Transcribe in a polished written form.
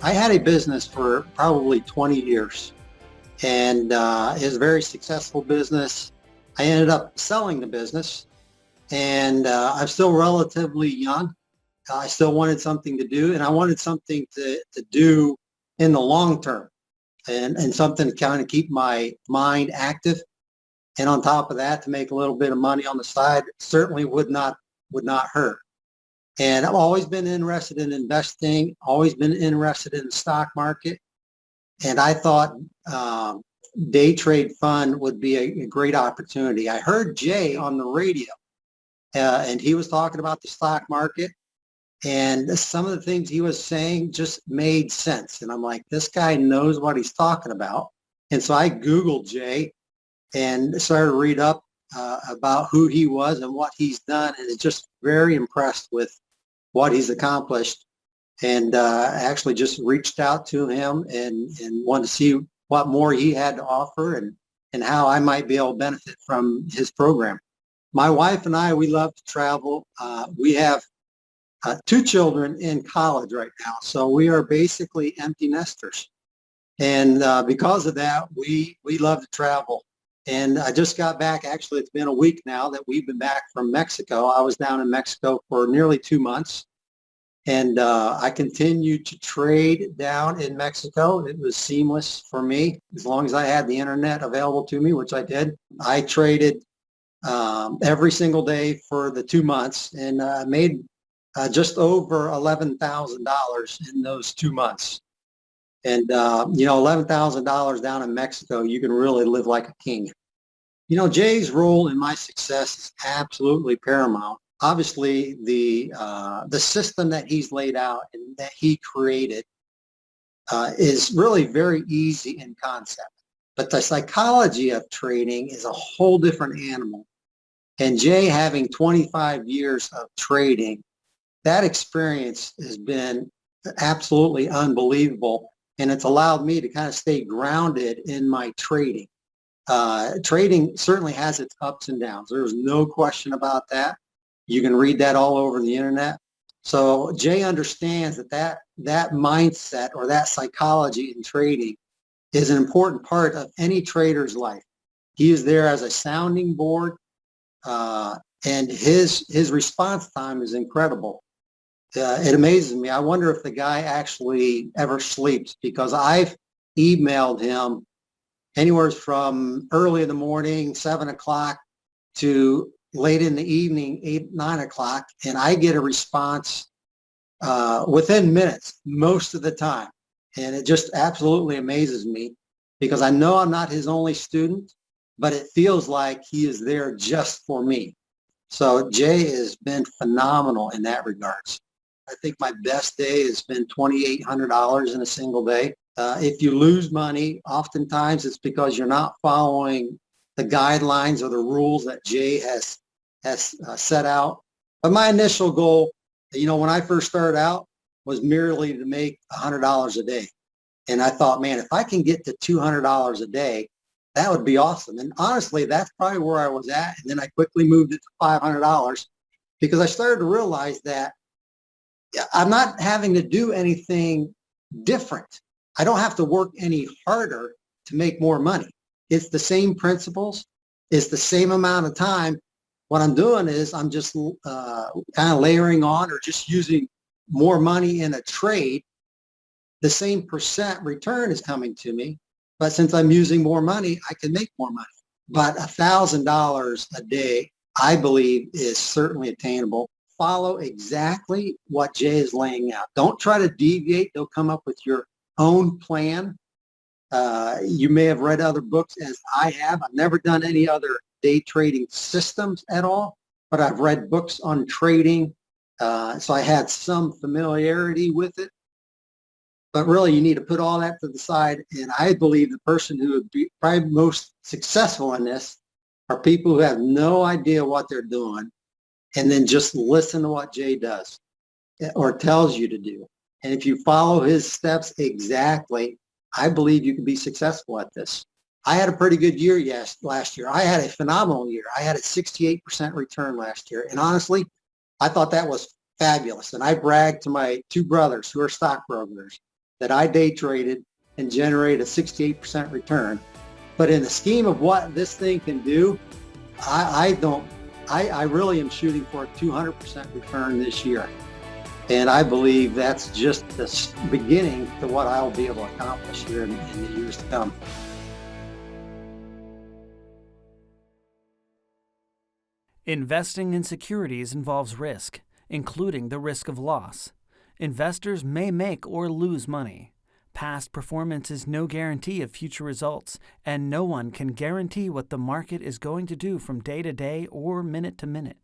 I had a business for probably 20 years, and it was a very successful business. I ended up selling the business, and I'm still relatively young. I still wanted something to do, and I wanted something to do in the long term, and something to kind of keep my mind active. And on top of that, to make a little bit of money on the side certainly would not hurt. And I've always been interested in investing, always been interested in the stock market. And I thought day trade fund would be a great opportunity. I heard Jay on the radio, and he was talking about the stock market. And some of the things he was saying just made sense. And I'm like, this guy knows what he's talking about. And so I Googled Jay and started to read up about who he was and what he's done. And it's just very impressed with what he's accomplished, and actually just reached out to him and wanted to see what more he had to offer, and how I might be able to benefit from his program. My wife and I, we love to travel. We have two children in college right now, so we are basically empty nesters. And because of that, we love to travel. And I just got back. Actually, it's been a week now that we've been back from Mexico. I was down in Mexico for nearly 2 months. And I continued to trade down in Mexico. It was seamless for me as long as I had the internet available to me, which I did. I traded every single day for the 2 months, and made just over $11,000 in those 2 months. And, $11,000 down in Mexico, you can really live like a king. Jay's role in my success is absolutely paramount. Obviously, the system that he's laid out and that he created is really very easy in concept. But the psychology of trading is a whole different animal. And Jay, having 25 years of trading, that experience has been absolutely unbelievable. And it's allowed me to kind of stay grounded in my trading. Trading certainly has its ups and downs. There's no question about that. You can read that all over the internet. So Jay understands that mindset, or that psychology in trading, is an important part of any trader's life. He is there as a sounding board, and his response time is incredible. It amazes me. I wonder if the guy actually ever sleeps, because I've emailed him anywhere from early in the morning, 7 o'clock, to late in the evening, 8, 9 o'clock, and I get a response within minutes most of the time. And it just absolutely amazes me, because I know I'm not his only student, but it feels like he is there just for me. So Jay has been phenomenal in that regards. I think my best day has been $2,800 in a single day. If you lose money, oftentimes it's because you're not following the guidelines or the rules that Jay has set out. But my initial goal, when I first started out, was merely to make $100 a day. And I thought, man, if I can get to $200 a day, that would be awesome. And honestly, that's probably where I was at. And then I quickly moved it to $500, because I started to realize that I'm not having to do anything different. I don't have to work any harder to make more money. It's the same principles. It's the same amount of time. What I'm doing is I'm just kind of layering on, or just using more money in a trade. The same percent return is coming to me, but since I'm using more money, I can make more money. But $1,000 a day, I believe, is certainly attainable. Follow exactly what Jay is laying out. Don't try to deviate. They'll come up with your own plan. You may have read other books, as I have. I've never done any other day trading systems at all, but I've read books on trading. So I had some familiarity with it. But really, you need to put all that to the side. And I believe the person who would be probably most successful in this are people who have no idea what they're doing, and then just listen to what Jay does or tells you to do. And if you follow his steps exactly, I believe you can be successful at this. I had a pretty good year last year. I had a phenomenal year. I had a 68% return last year. And honestly, I thought that was fabulous. And I bragged to my two brothers who are stockbrokers. that I day traded and generated a 68% return. But in the scheme of what this thing can do, I really am shooting for a 200% return this year. And I believe that's just the beginning to what I'll be able to accomplish here in the years to come. Investing in securities involves risk, including the risk of loss. Investors may make or lose money. Past performance is no guarantee of future results, and no one can guarantee what the market is going to do from day to day or minute to minute.